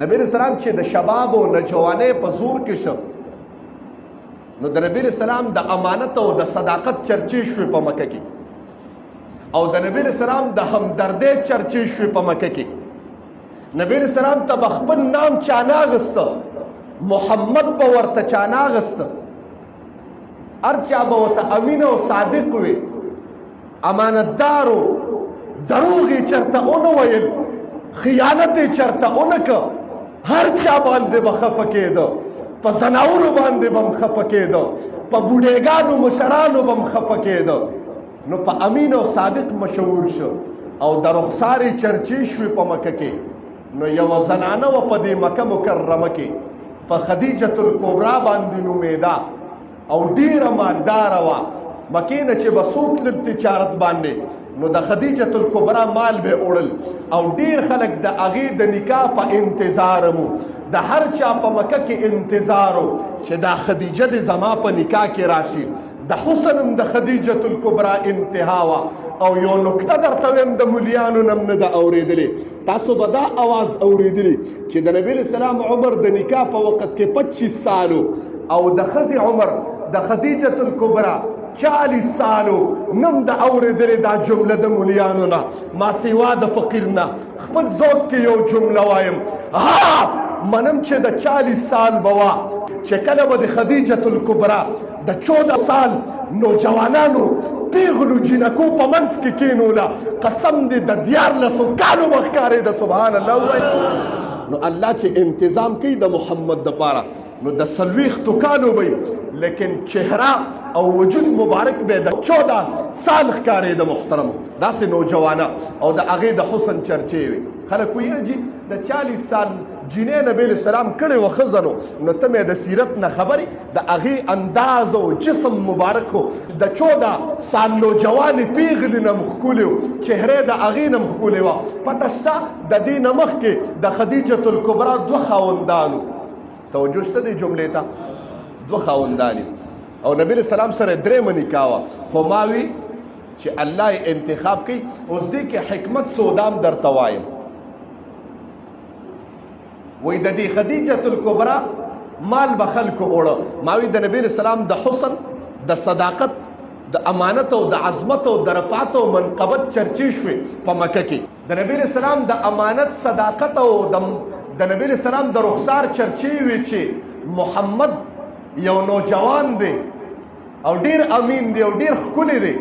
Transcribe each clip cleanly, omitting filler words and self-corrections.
نبی اسلام چې د شباب او نوجوانۍ په زور کې شو نو د نبی اسلام د امانت او د صداقت چرچې شوې په مکه کې او د نبی اسلام د همدردۍ چرچې شوې په مکه کې. نبی اسلام ته خپل نام چاناغسته، محمد به ورته چاناغسته، هر چا به ورته امین او صادق وي، امانتدارو، دروغ یې چرته ونه ویل، خیانت یې چرته ونه که، هر چا باندې به خفه کېده، په زناورو باندې به هم خفه کېده، په بوډېګانو مشرانو به هم خفه کېده. نو په امین او صادق مشهور شو او د رخسارې چرچې شوې په مکه کې. نو یوه زنانه وه په دې مکه مکرمه کې په خدیجة الکبرا باندې نومېده او ډېره مالداره وه. مکې نه چې به څوک تلل تجارت باندې نو د خدیجة الکبرا مال به وړل او ډیر خلک د هغې د نکاح په انتظار مو، د هر چا په مکه کې انتظار و چې دا خدیجه دې زما په نکاح کې راشي. د حسن هم د خدیجة الکبرا انتها وه. او یو نکته درته ویم د ملیانو نه هم نه ده اورېدلې، تاسو به دا اواز اورېدلي چې د نبي اسلام عمر د نکاح په وخت کې 25 سالو او د ښځې عمر د خدیجة الکبرا 40 سالو. نم د اورېدلې دا جمله د ملیانو نه، ما سوا د فقیر نه خپل ذوق کې یو جمله وایم، ها منم چې د 40 سال به وه چې کله به د خدیجة الکبرا د 14 سال نوجوانانو پیغلو جنکو په منځ کې کېنوله، قسم دې د 14 کالو به ښکارېده. سبحان الله ووایي. نو الله چې انتظام کوي د محمد دپاره نو د 40 کالو به لیکن چهره او وجود مبارک به د 14 سال ښکارېده محترم، داسې نوجوانه او د هغې د حسن چرچې وي. خلک ویل جي د 40 سال جینۍ نبی السلام کړې وه ښځه نو ته مې د سیرت نه خبرې، د هغې انداز او جسم مبارک و، د 14 سال نوجوانې پیغلې نه ښکلې و، چهرې د هغې نه ښکلې وه. پته شته د دې نه مخکې د خدیجة الکبرا 2 خاوندانو، توجه شته دې جملې ته، 2 خاوندانې او نبی السلام سره 3 نکاح وه. خو ما وي چې الله یې انتخاب کوي. اوس دې کې حکمت سودام درته وایم، وی د دې خدیجة الکبرا مال به خلکو وړه. ما وی د نبی اسلام د حسن، د صداقت، د امانت او د عظمت او د رفعت او منقبت چرچې شوې په مکه کې. د نبی اسلام د امانت، صداقت او د نبی اسلام د رخسار چرچې وي چې محمد یو نوجوان دی او ډیر امین دی او ډیر ښکلی دی.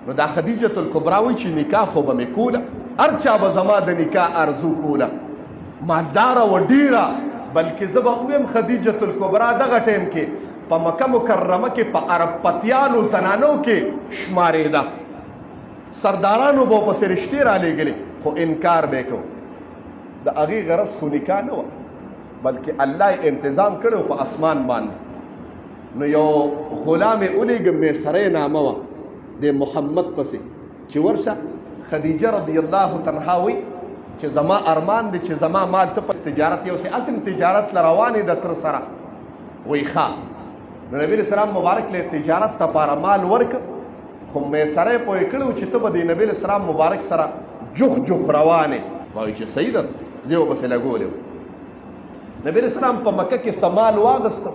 نو دا خدیجة الکبرا وی چې نکاح خو به مې کوله، هر چا به زما د نکاح ارزو کوله، مالداره و ډیره. بلکې زه به ووایم خدیجة الکبرا دغه ټیم کې په مکه مکرمه کې په عرب پتیانو زنانو کې شمارېده. سردارانو به ورپسې رشتې رالیږلې خو انکار به یې کوو. د هغې غرض خو نکاح نه وه بلکې الله یې انتظام کړی په اسمان باندې. نو یو غلام یې ولیږه، میسرۍ نامه وه د محمد پسې، چې ورشه خدیجه رضی الله عنها وی چې زما ارمان دی چې زما مال ته په تجارت یو سي اسم تجارت لروانې د تر سره وی ښه. نو نبی اسلام مبارک له تجارت لپاره مال ورک، خو میسرۍ پوه کړو چې ته به د نبی اسلام مبارک سره جوخ روانې. وایي چې صحیح ده، دې وبسې لګولې. نبی اسلام په مکه کې سمال واغسته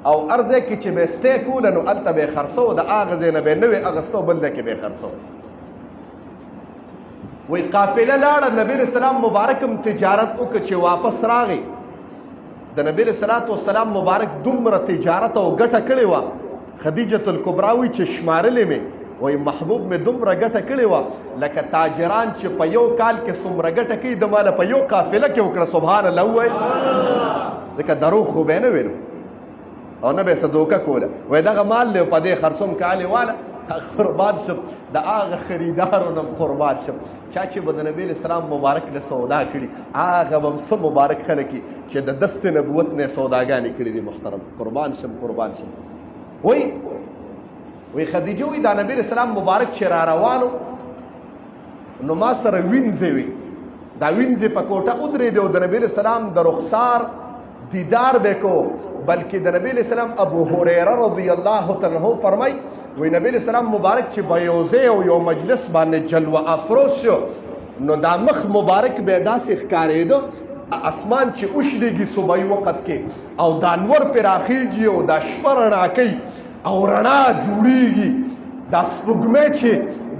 او هر ځای کې چې به سټې کوله نو هلته به یې خرڅو، د هغه ځای نه به یې نوې اغسته بل ځای کې به یې خرڅو. وی قافله لاړه، نبی اسلام مبارک هم تجارت وکړه. چې واپس راغی د نبی اسلام مبارک دومره تجارت او ګټه کړې وه. خدیجة الکبرا وی چې شمارلې مې، وی محبوب مې دومره ګټه کړې وه لکه تاجران چې په یو کال کې څومره ګټه کوي د ماله په یو قافله کې وکړه. سبحان الله ووایي. ځکه دروغ خو به یې نه ویلو او نه به یې څه دوکه کوله. وی دغه مال دی په دې خرڅوم کالې واله قربان شم، د هغه خریدارو نه قربان شم چا چې به د نبی اسلام مبارک له سودا کړي، هغه به هم څه مبارک خلک چې د دست نبوت نه سوداګانې کړي دي. محترم قربان شم. وی خدیجه وی دا نبی اسلام مبارک چې را روانو نو ما سره وینځې وي، دا وینځې په کوټه ودرېدې او د نبی اسلام د رخسار دیدار به کو. بلکې د نبی اسلام ابو هریره رضی الله عنه فرمای، وی نبی اسلام مبارک چې په یو ځای او یو مجلس باندې جلوه افروز شو نو دا مخ مبارک به داسې ښکارېده اسمان چې اوشلېږي صبحي وخت کې او دا انور پرې راخیږي او دا شپه رڼا کوي او رڼا جوړیږي دا سپوږمۍ چې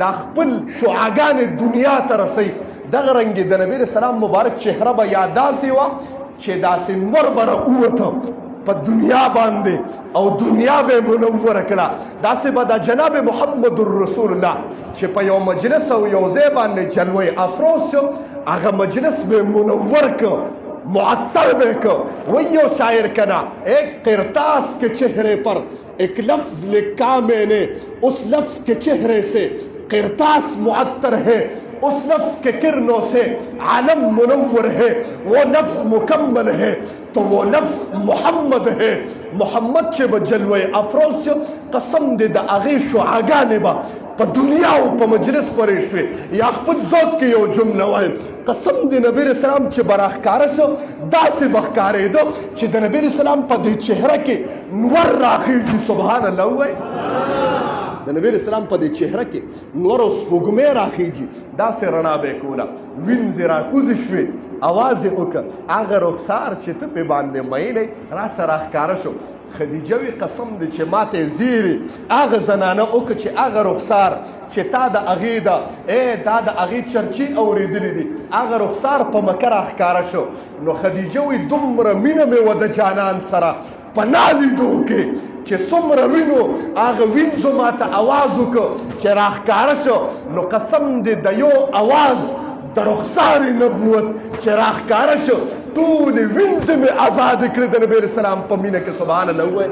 دا خپل شعاګانې دنیا ته رسوي دغه رنګې د نبي علیه السلام مبارک چهره به یا داسې وه چې داسې نور به راووته په دنیا باندې او دنیا به منوره کړه داسې به د جناب محمد رسول الله چې په یو مجلس او یو ځای باندې جلوه افروز شو هغه مجلس به منور کړ معطر بے کو وہی شاعر کنا ایک قرطاس کے چہرے پر ایک لفظ لکھا میں نے اس لفظ کے چہرے سے قرطاس معطر ہے اس لفظ کے کرنوں سے عالم منور ہے وہ لفظ مکمل ہے تو وہ لفظ محمد ہے محمد چې به جلوه افروز شو قسم دې د هغې شعاګانې به په دنیا او په مجلس خورې شوې یا خپل ذوق کې یو جمله وایم قسم د نبی علیه السلام چې به راښکاره شو داسې به ښکارېده چې د نبی علیه السلام په دې چهره کې نور راخیږي سبحان الله ووایي د نبی علیه السلام په دې چهره کې نور او سپوږمۍ راخیږي داسې رڼا به یې کوله وینځې راکوزې شوې اواز یې وکړه هغه رخسار چې ته پې باندې میلی راسه راښکاره شو خدیجه وی قسم دی چې ماته زیری هغه زنانه وکړه چې هغه رخسار چې تا د هغې دا دا د هغې چرچې اورېدلې دي هغه رخسار په مکه راښکاره شو نو خدیجه وی دومره مینه مې وه د جانان سره په نالیدو کې چې څومره وینو هغه وینځو ماته اواز وکړه چې راښکاره شو نو قسم دی د یو اواز د رخسار نبوت چې راښکاره شو ټولې وینځې مې ازادې کړې د نبي علیه السلام په مینه کې سبحان الله ووایي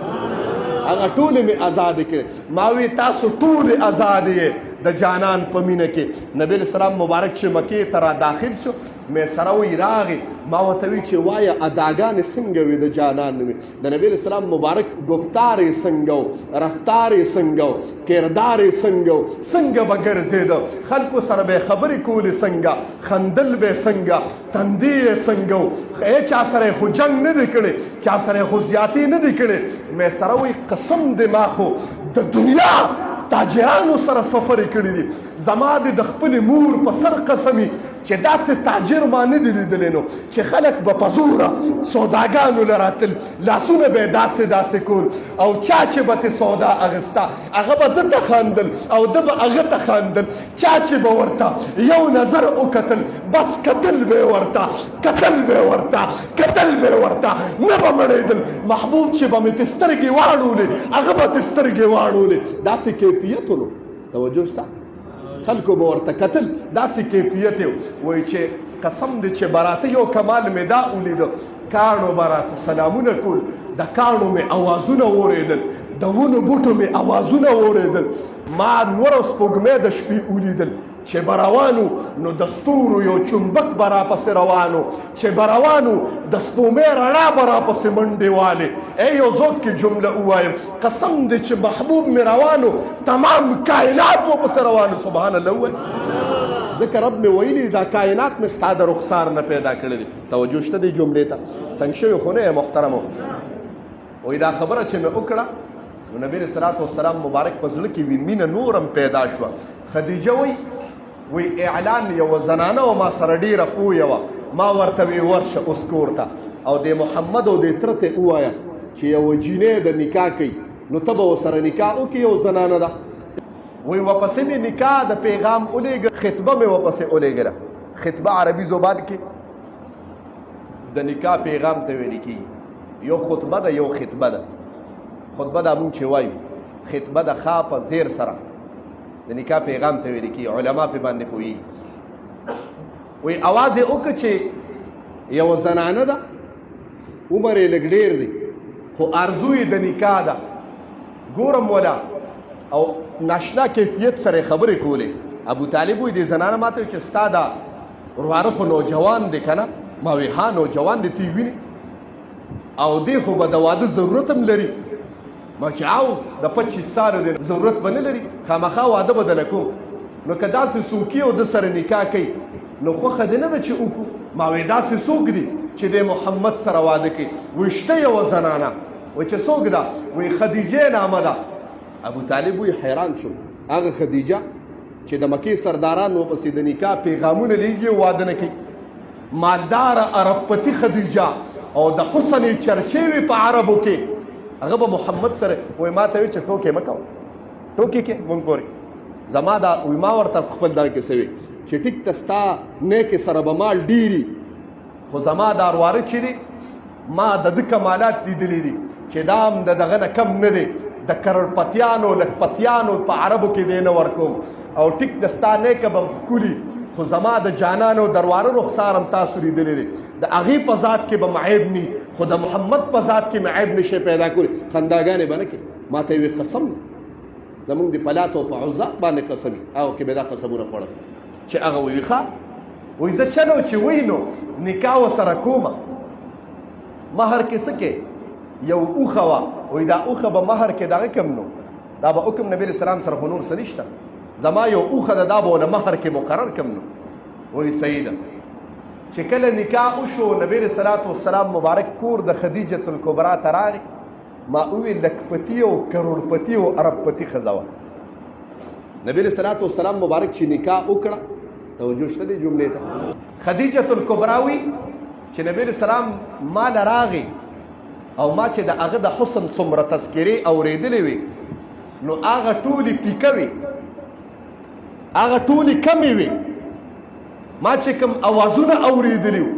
هغه ټولې مې ازادې کړې ما وی تاسو ټولې ازادې یې د جانان په مینه کې نبی علیه السلام مبارک چې مکې ته را داخل شو مې سره وی راغې ما ورته وی چې وایه اداګانې څنګه وي د جانان وي د نبی علیه السلام مبارک گفتار یې څنګه و رفتار یې څنګه و کردار یې څنګه و څنګه به ګرځېده خلکو سره به یې خبرې کولې څنګه خندل به یې څنګه تندې یې څنګه و چا سره یې خو جنګ نه دی کړی چا سره یې خو زیاتې نه دی کړی مې سره وی قسم دی ما خو د دنیا تاجرانو سره سفرې کړي دي زما د خپلې مور په سر قسمي چې داسې تاجر ما نه دي لیدلی نو چې خلک به په زوره سوداګانو له راتل لاسونه به یې داسې کول او چا چې به ترې سودا اخیسته هغه به ده ته خندل او ده به هغه ته خندل چا چې به ورته یو نظر وکتل بس کتل به یې ورته نه به مړېدل محبوب چې به مې ترې سترګې واړولې هغه به ترې سترګې واړولې داسې کیفیتونو توجه شته خلکو به ورته کتل داسې کیفیت یې وایي چې قسم دی چې براته یو کمال مې دا ولیده کاڼو به راته سلامونه کول د کاڼو مې اوازونه واورېدل د ونو بوټو مې اوازونه واورېدل ما نور سپوږمۍ د شپې ولیدل چې به روانو نو د ستورو یو چمبک به راپسې روانو چې به روانو د سپوږمۍ رڼا به راپسې منډې والې یو ذوق کې جمله ووایم قسم دی چې محبوب مې روانو تمام کائنات ورپسې روانو سبحان الله ووایي ځکه رب مې ویلي دا کائنات مې ستا د رخسار نه پیدا کړی دي توجه شته دې جملې ته تنګ شوي خو نه یې محترمو وایي دا خبره چې مې وکړه نو نبي علیه الصلاة والسلام مبارک په زړه کې وي مینه نورم پیدا شوه خدیجه وی اعلان یو زنانه او ما سره ډیره پویه وه ما ورته وی ورشه اوس کور ته او د محمد او د تره ته ووایه چې یو جینۍ د نکاح کوي نو ته به ورسره نکاح وکړې یو زنانه ده وی ورپسې مې نکاح د پیغام ولیږه خطبه مې ورپسې ولیږله خطبه عربي زبان کې د نکاح پیغام ته ویل کېږي یو خطبه ده یو خطبه ده خطبه دا مونږ چې وایو خطبه د خا په زیر سره د نکاح پیغام ته ویل کېږي علما پې باندې پوهېږي وایي اواز یې وکړه چې یو زنانه ده عمر یې لږ ډېر دی خو ارزو یې د نکاح ده ګورم ولا او ناشنا کیفیت سره خبرې کولې ابو طالب وایي دې زنانه ما ته وایي چې ستا دا وراره خو نوجوان دی که نه ما وایي ها نوجوان دی ته یې وینې او دې خو به د واده ضرورت هم لري ما چې او د 25 سالو د ضرورت به نه لري خامخا واده به دله کوم نو که داسې څوک او د سره نکاح کوي نو خوښه دې نه ده چې وکړو ما وایي داسې څوک دي چې د محمد سره واده کوي وایي شته یوه زنانه وایي چې څوک ده وایي خدیجې نامه ده ابو طالب وایي حیران شو هغه خدیجه چې د مکې سرداران ورپسې د نکاح پیغامونه لیږي او واده نه کوي مالدار عربپتی خدیجه او د حسن چرچې وي په عربو کې هغه به محمد سره وایي ما ته وایي چې ټوکې مه کوه ټوکې کې مونږ ګورې زما دا وایي ما ورته خپل دا کیسه وي چې ټیک ته ستا نیکې سره به مال ډېري خو زما دا ارواره چې دی ما د ده کمالات لیدلی دي چې دا هم د دغه نه کم نه دی د کروڑپتیانو لکپتیانو په عربو کې دی نه ورکوم او ټیک د ستا نیکه به ښکلي خو زما د جانانو درواره رخسار هم تاسو لیدلی دی د هغې په ذات کې به معیب ني خو د محمد په ذات کې معیب نشي پیدا کړي خنداګانې به نه کړي ما ته یې قسم زمونږ د پلات او په عزات باندې قسم هغه کې به دا قسمونه خوړل چې هغه وایي ښه وایي زه چلو چې وایي نو نکاح ورسره کومه مهر کې څه کې یو اوښه وه وایي دا اوښه به مهر کې دغه کم نو دا به حکم نبي علیه السلام سره خو نور څه نشته زما یو اوښه ده دا به له مهر کې مقرر کم نو وایي صحیح ده چې کله نکاح وشو نبي علیه السلام مبارک کور د خدیجة الکبرا ته راغی ما وویل لکپتي او کروڑپتي او عربپتي ښځه وه نبي علیه السلام مبارک چې نکاح وکړه توجه شته دې جملې ته خدیجة الکبرا وی چې نبی علیه السلام ما له راغی او ما چې د هغه د حسن څومره تذکرې اورېدلې وي نو هغه ټولې پیکه وي هغه ټولې کمې وي ما چې کوم اوازونه اورېدلي وو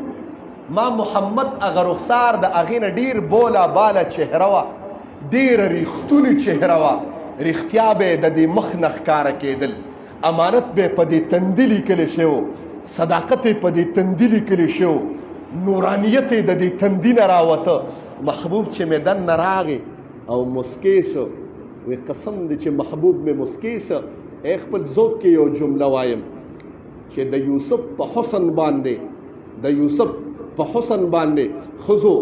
ما محمد هغه رخسار د هغې نه ډېر بوله باله چهره وه ډېره ریښتونې چهره وه رښتیا به یې د دې مخ نه ښکاره کېدل امانت به یې په دې تندي لیکلی شوی صداقت یې په دې تندي لیکلی شوی نورانیت یې د دې تندي نه راوته محبوب چې مې دننه راغی او مسکی شو وی قسم دی چې محبوب مې مسکی شو ای خپل ذوق کې یو جمله وایم چې د یوسف په حسن باندې ښځو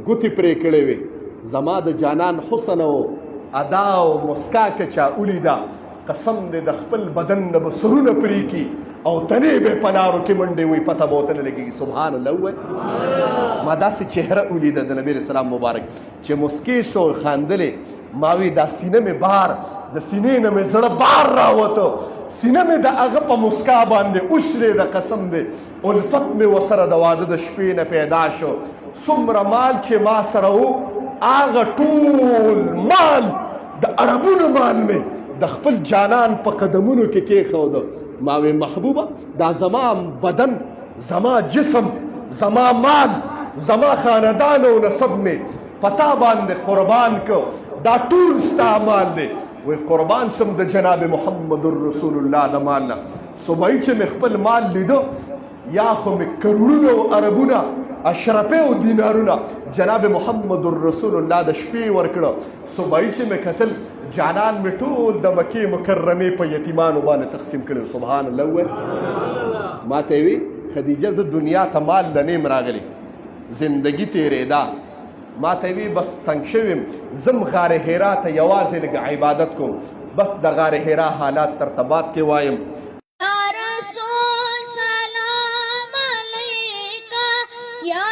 ګوتې پرې کړې وې زما د جانان حسن او ادا او مسکا که چا ولیده قسم دی د خپل بدن نه به سرونه پرې کي او تنې به په لارو کې منډې وي پته به ورته نه لګېږي سبحان الله ووایي ما داسې چهره ولیده د نبي علیه السلام مبارک چې مسکې شو خاندلې ما وی دا سینه مې بار د سینې نه مې زړه بار راوته سینه مې د هغه په مسکا باندې اوشلې د قسم دی الفت مې ورسره د واده د شپې نه پیدا شو څومره مال چې ما سره و هغه ټول مال د عربونو مال مې د خپل جانان په قدمونو کې کېښوده ما وی محبوبه دا زما بدن زما جسم زما مال زما خاندان او نسب مې پتا باندې قربان کو دا ټول ستا مال دی وی قربان شم د جناب محمد رسول الله د مال نه صبحی چې مې خپل مال لیده یا خو مې کروڑونه او اربونه اشرفه او دینارونه جناب محمد رسول الله د شپې ورکړه صبحی چې مې کتل جانان مې ټول د مکې مکرمې په یتیمانو باندې تقسیم کړل سبحان الله وویل ما ته وی خدیجه زه دنیا ته مال له نیم راغلی زندگی تېرېده ما ته وی بس تنګ شویم زم غار حرا ته یوازې لږ عبادت کوم بس د غار حرا حالات ترتبات کې وایم یا رسول سلام علیکا یا